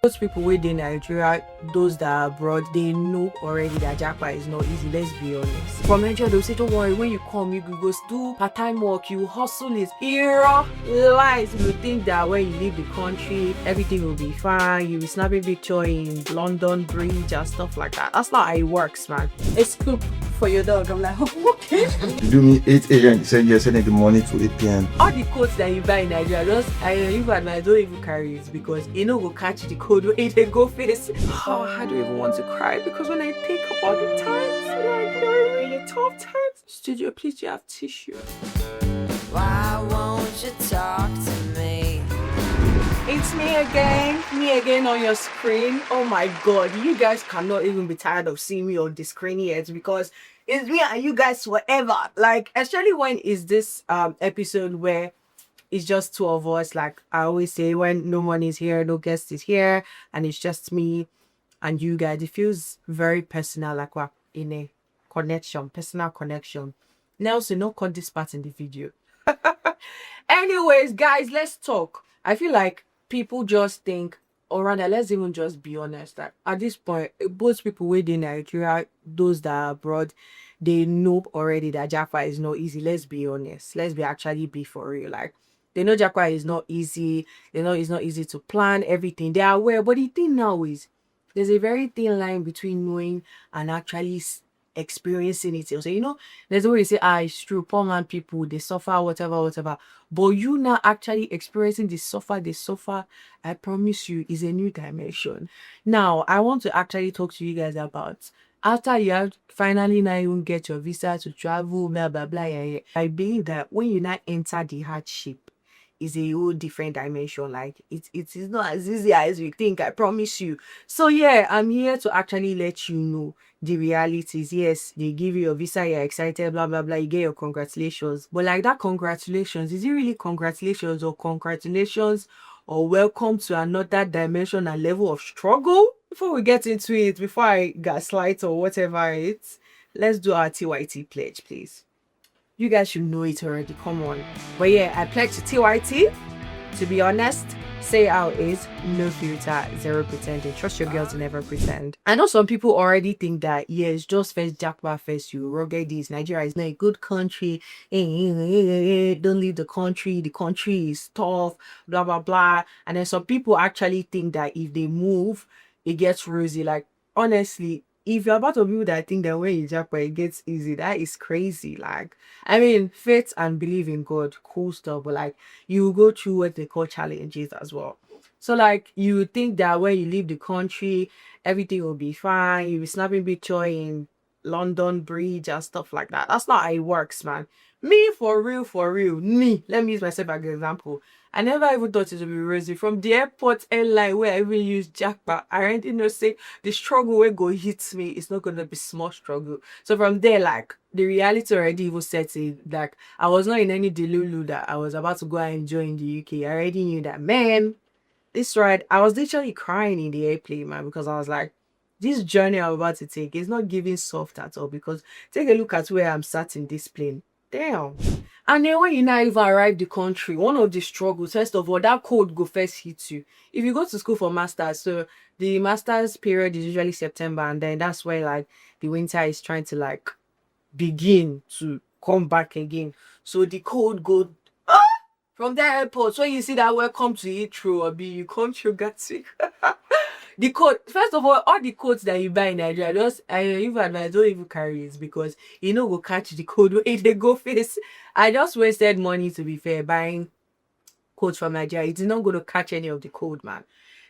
Most people within Nigeria, those that are abroad, they know already that Japa is not easy. Let's be honest. From Nigeria, they'll say, don't worry, when you come, you go do part-time work, you hustle it. Era lies. You think that when you leave the country, everything will be fine. You'll be snapping picture in London Bridge and stuff like that. That's not how it works, man. It's cool for your dog. I'm like, okay. You do me 8 a.m. You said you're sending the money to 8 p.m. All the codes that you buy in Nigeria, I advise don't even carry it because you know will catch the code when they go face. Oh, I don't even want to cry because when I think about the times, like they're really tough times. Studio, please, do you have tissue? Why won't you talk to me? It's me again on your screen. Oh my god, you guys cannot even be tired of seeing me on the screen yet because it's me and you guys forever. Like, especially when is this episode where it's just two of us. Like I always say, when no one is here, no guest is here, and it's just me and you guys, it feels very personal, like we're in a connection, personal connection. Nelson, no cut this part in the video. Anyways, guys, let's talk. I feel like people just think, or rather, let's even just be honest, that at this point, both people within Nigeria, those that are abroad, they know already that Japa is not easy. Let's be honest. Let's be actually be for real. Like, they know Japa is not easy. They know it's not easy to plan everything. They are aware. But the thing now is, there's a very thin line between knowing and actually experiencing it. So, you know, there's always say, it's true, poor man people, they suffer, whatever. But you now actually experiencing the suffer, they suffer, I promise you, is a new dimension. Now, I want to actually talk to you guys about after you have finally now even get your visa to travel, blah, blah, blah, yeah. I believe that when you now enter the hardship, is a whole different dimension. Like it is not as easy as we think, I promise you. So yeah, I'm here to actually let you know the realities. Yes, they give you a visa, you're excited, blah blah blah, you get your congratulations. But like that congratulations, is it really congratulations or welcome to another dimension and level of struggle? Before we get into it, before I gaslight or whatever it's, let's do our TYT pledge, please. You guys should know it already, come on. But yeah, I pledge to TYT. To be honest, say how it is, no filter, zero pretending. Trust your girl to never pretend. I know some people already think that, yeah, it's just first Jackpot first, you rugged this. Nigeria is not a good country. Don't leave the country is tough, blah, blah, blah. And then some people actually think that if they move, it gets rosy. Like, honestly, if you're about to people that think that when you jackpot it gets easy, that is crazy. Like, I mean, faith and believe in God, cool stuff, but like you go through what they call challenges as well. So like you think that when you leave the country, everything will be fine. You'll be snapping picture in London Bridge and stuff like that. That's not how it works, man. Me for real, me. Let me use myself as an example. I never even thought it would be rosy. From the airport airline where I even use jackpot, I already know say the struggle where go hits me, it's not gonna be small struggle. So from there, like the reality already even set in. Like I was not in any delulu that I was about to go and enjoy in the UK. I already knew that, man. This ride, I was literally crying in the airplane, man, because I was like, this journey I'm about to take is not giving soft at all. Because take a look at where I'm sat in this plane. Damn. And then when you now even arrive the country, one of the struggles, first of all, that cold go first hit you. If you go to school for masters, so the masters period is usually September, and then that's where like the winter is trying to like begin to come back again. So the cold go from the airport. So when you see that welcome to Heathrow or you come to Gatwick. The code, first of all the codes that you buy in Nigeria, I even advise don't even carry it because you know will catch the code when they go face. I just wasted money, to be fair, buying codes from Nigeria. It's not going to catch any of the code, man.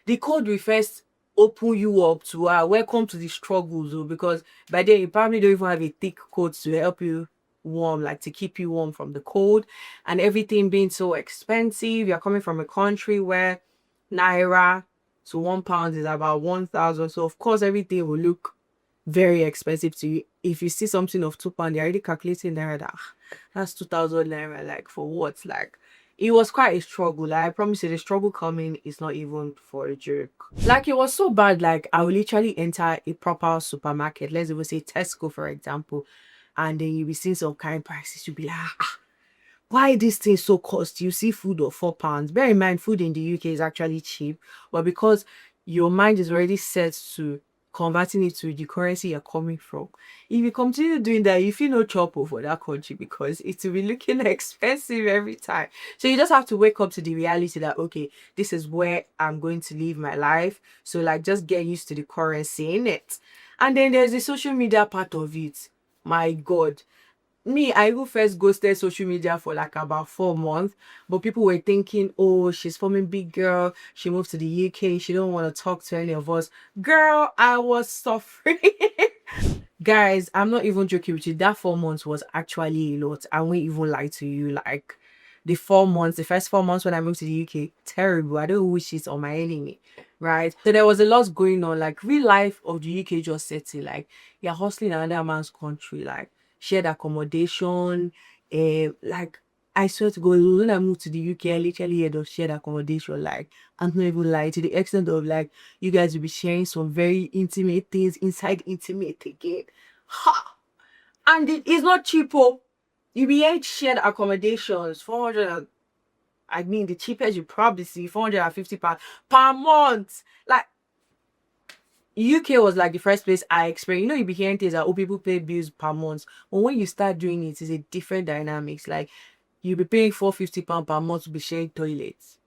The code will first open you up to welcome to the struggles, because by then you probably don't even have a thick coat to help you warm, like to keep you warm from the cold, and everything being so expensive. You're coming from a country where naira to £1 is about 1,000, so of course everything will look very expensive to you. If you see something of £2, you're already calculating naira that that's 2,000 naira, like for what? Like it was quite a struggle. Like I promise you, the struggle coming is not even for a joke. Like it was so bad, like I will literally enter a proper supermarket, let's even say Tesco for example, and then you'll be seeing some kind prices, you'll be like, why this thing so cost? You see food of £4. Bear in mind, food in the UK is actually cheap, but because your mind is already set to converting it to the currency you're coming from. If you continue doing that, you feel no trouble for that country because it will be looking expensive every time. So you just have to wake up to the reality that okay, this is where I'm going to live my life. So like just get used to the currency in it. And then there's the social media part of it. My God, me, I even first ghosted social media for like about 4 months, but people were thinking, oh, she's forming big girl. She moved to the UK. She don't want to talk to any of us. Girl, I was suffering. Guys, I'm not even joking with you. That 4 months was actually a lot. I won't even lie to you. Like the 4 months, the first 4 months when I moved to the UK, terrible. I don't wish it on my enemy. Right. So there was a lot going on. Like real life of the UK just setting. Like you're hustling in another man's country. Like shared accommodation. Like I swear to God, when I moved to the UK, I literally had of shared accommodation. Like I'm not even lying to the extent of like you guys will be sharing some very intimate things inside intimate again. Ha! And it is not cheap. Oh. You be hearing shared accommodations, 400 I mean the cheapest you probably see, £450 per month. Like UK was like the first place I experienced. You know, you be hearing things like oh people pay bills per month. But when you start doing it, it's a different dynamics. Like you'll be paying £450 per month to be sharing toilets.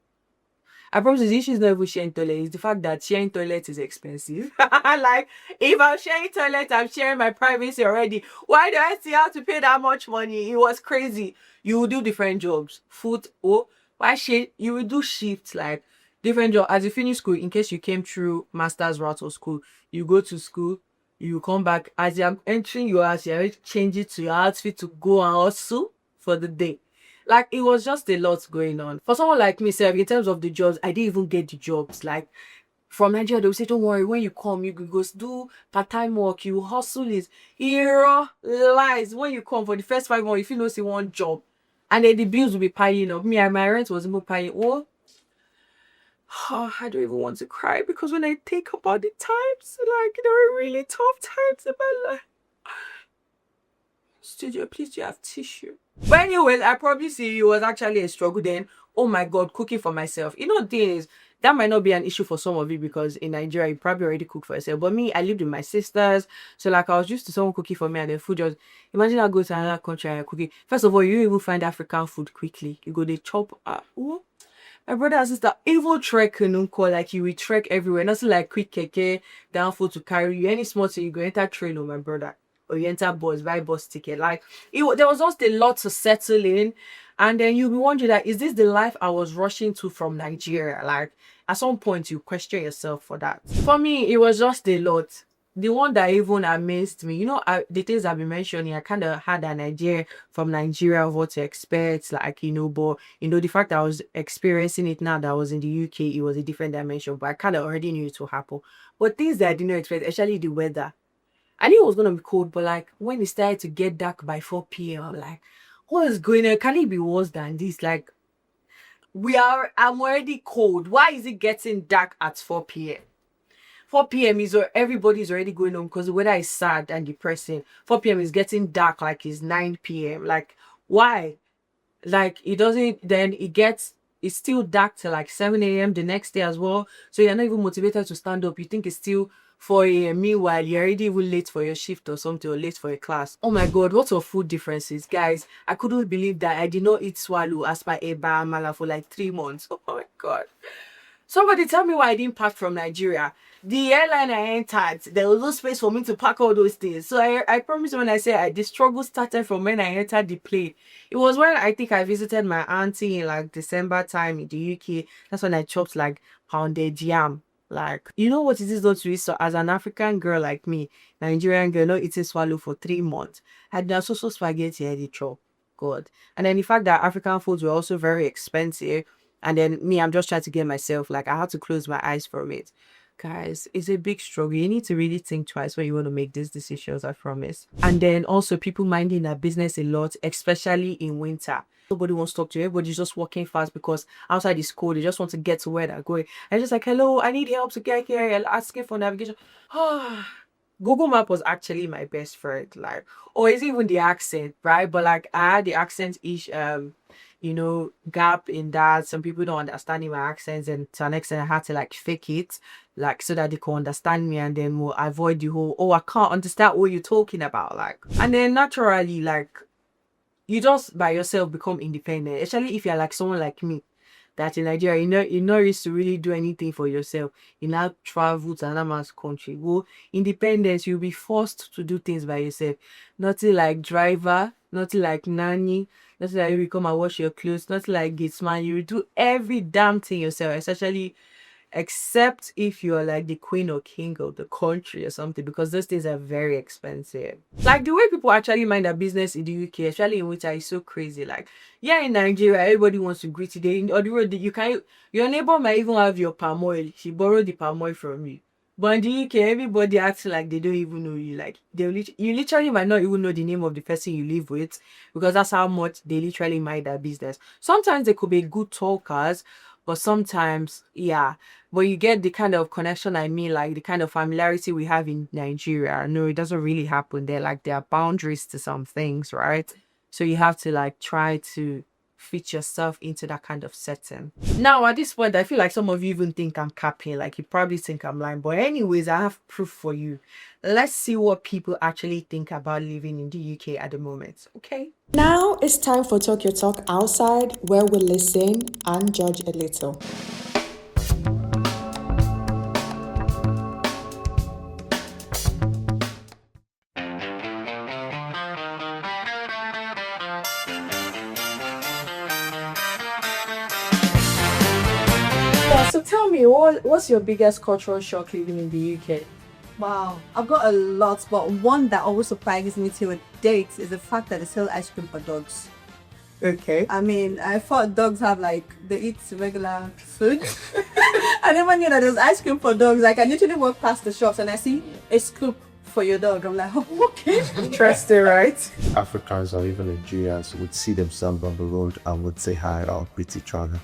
I promise you, the issue is not even sharing toilet. It's the fact that sharing toilet is expensive. Like, if I'm sharing toilet, I'm sharing my privacy already. Why do I still have to pay that much money? It was crazy. You will do different jobs. Food, oh, why shit? You will do shifts, like, different job. As you finish school, in case you came through master's route of school, you go to school, you come back. As you're entering your house, you're changing to your outfit to go and hustle for the day. Like it was just a lot going on. For someone like me, sir, in terms of the jobs, I didn't even get the jobs. Like from Nigeria, they'll say, don't worry, when you come, you go do part-time work, you hustle it. Hero lies. When you come for the first 5 months, if you know see one job. And then the bills will be piling up. Me and my rent was more piling. Oh, I don't even want to cry because when I think about the times, like there were really tough times in my life. Studio, please do you have tissue? But anyways, I probably see it was actually a struggle then. Oh my God, cooking for myself. You know, things that might not be an issue for some of you because in Nigeria you probably already cook for yourself. But me, I lived with my sisters, so like I was used to someone cooking for me and the food just imagine I go to another country and you're cooking. First of all, you even find African food quickly. You go they chop. My brother and sister even trek call like you will trek everywhere. Nothing like quick keke down food to carry you. Any small thing you go enter train with my brother. Or you enter bus, buy bus ticket. Like there was just a lot to settle in. And then you'll be wondering that is this the life I was rushing to from Nigeria? Like at some point you question yourself for that. For me, it was just a lot. The one that even amazed me, you know, the things I've been mentioning, I kind of had an idea from Nigeria of what to expect, like, you know, but, you know, the fact that I was experiencing it now that I was in the UK, it was a different dimension, but I kind of already knew it would happen. But things that I didn't expect, especially the weather. I knew it was gonna be cold, but like when it started to get dark by 4 p.m., I'm like, what is going on? Can it be worse than this? Like, I'm already cold. Why is it getting dark at 4 p.m.? 4 p.m. is where everybody's already going home because the weather is sad and depressing. 4 p.m. is getting dark like it's 9 p.m. Like, why? Like it doesn't then it's still dark till like 7 a.m. the next day as well. So you're not even motivated to stand up. You think it's still 4 a.m. Meanwhile, you're already even late for your shift or something or late for a class. Oh my God, what are food differences? Guys, I couldn't believe that I did not eat swallow as per Eba Amala for like 3 months. Oh my God. Somebody tell me why I didn't pack from Nigeria. The airline I entered, there was no space for me to pack all those things. So I promise when I say the struggle started from when I entered the plane. It was when I think I visited my auntie in like December time in the UK. That's when I chopped like pounded yam. Like, you know what it is not to eat. So as an African girl like me, Nigerian girl, not eating swallow for 3 months. I had done so spaghetti I did chop. God. And then the fact that African foods were also very expensive. And then me, I'm just trying to get myself, like, I had to close my eyes from it. Guys, it's a big struggle. You need to really think twice when you want to make these decisions, I promise. And then also people minding their business a lot, especially in winter. Nobody wants to talk to you. Everybody's just walking fast because outside is cold. They just want to get to where they're going. And just like, hello, I need help to get here. You're asking for navigation. Google Map was actually my best friend. Like, or is it even the accent, right? But like I had the accent ish gap in that. Some people don't understand my accents, and to an extent I had to like fake it, like so that they could understand me, and then we'll avoid the whole, oh, I can't understand what you're talking about. Like, and then naturally, like, you just by yourself become independent, especially if you're like someone like me that in Nigeria, you know used to really do anything for yourself. You now travel to another man's country. Go independence, you'll be forced to do things by yourself. Nothing like driver, nothing like nanny, nothing like you come and wash your clothes, nothing like gates man. You will do every damn thing yourself, especially except if you're like the queen or king of the country or something, because those things are very expensive. Like the way people actually mind their business in the UK, especially in winter, is so crazy. Like, yeah, in Nigeria, everybody wants to greet you. They on the road, your neighbor might even have your palm oil. She borrowed the palm oil from you. But in the UK, everybody acts like they don't even know you. Like, you literally might not even know the name of the person you live with, because that's how much they literally mind their business. Sometimes they could be good talkers, but sometimes, yeah. But you get the kind of connection I mean, like the kind of familiarity we have in Nigeria. No, it doesn't really happen there. Like, there are boundaries to some things, right? So you have to like try to fit yourself into that kind of setting. Now, at this point, I feel like some of you even think I'm capping. Like, you probably think I'm lying. But anyways, I have proof for you. Let's see what people actually think about living in the UK at the moment. Okay. Now it's time for Talk Your Talk Outside, where we listen and judge a little. Yeah, so tell me, what's your biggest cultural shock living in the UK? Wow, I've got a lot, but one that always surprises me to a date is the fact that they sell ice cream for dogs. Okay. I mean, I thought dogs have like, they eat regular food. I never knew that there's ice cream for dogs. Like, I literally walk past the shops and I see a scoop for your dog. I'm like, oh, okay. Interesting, right? Africans or even Nigerians would see themselves on the road and would say hi or greet each other.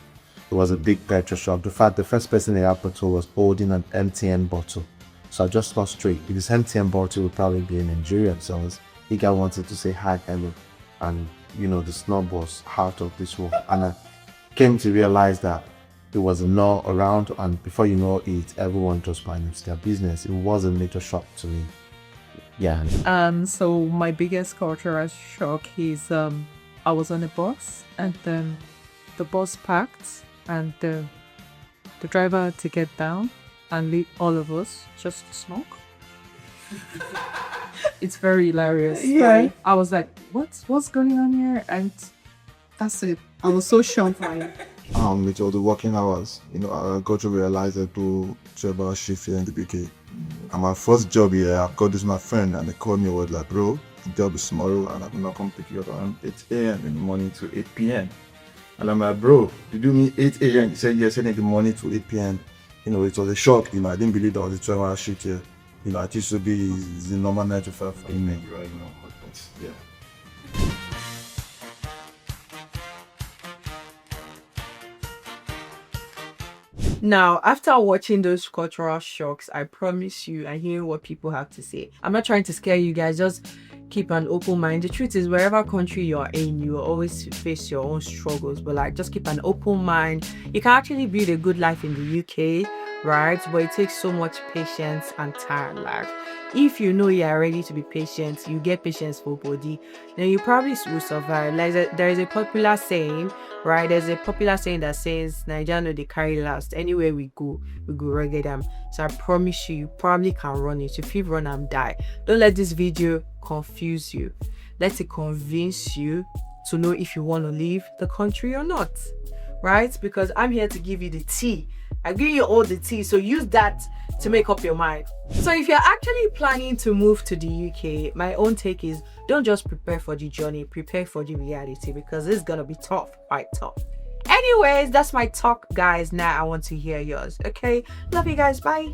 It was a big petrol shop. The fact the first person it happened to was holding an MTN bottle. So I just thought straight, if this MTN bottle would probably be in Nigeria. So he guy wanted to say hi, hello. And the snob was out of this world. And I came to realize that it was a no around, and before you know it, everyone just managed their business. It was a major shock to me. Yeah. So my biggest cultural shock is I was on a bus and the bus packed and the driver had to get down and leave all of us just to smoke. It's very hilarious. Yeah. I was like, what's going on here? And that's it. I was so shocked by it. With all the working hours, I got to realize I do 12-hour shift here in the UK. And my first job here, I've got this my friend, and they called me, was like, bro, the job is tomorrow, and I'm gonna come pick you up around 8 a.m. in the morning to 8 p.m. And I'm like, bro, you do me 8 a.m. He said, yes, in the morning to 8 p.m. It was a shock. I didn't believe that was a 12-hour shift here. It used to be the normal 9 to 5 for me, right? But yeah. Now, after watching those cultural shocks, I promise you, I hear what people have to say. I'm not trying to scare you guys, just keep an open mind. The truth is, wherever country you're in, you will always face your own struggles, but like, just keep an open mind. You can actually build a good life in the UK, right? But it takes so much patience and time. Like, if you know you are ready to be patient, you get patience for body, then you probably will survive. Like, there is a popular saying, right? There's a popular saying that says, Nigeria no dey carry last. Anywhere we go rugged them. So I promise you probably can run it. If you run and die, don't let this video confuse you. Let it convince you to know if you want to leave the country or not, right? Because I'm here to give you the tea. I give you all the tea, so use that to make up your mind. So if you're actually planning to move to the UK, my own take is, don't just prepare for the journey, prepare for the reality, because it's gonna be tough, quite tough. Anyways, that's my talk, guys. Now I want to hear yours. Okay, love you guys, bye.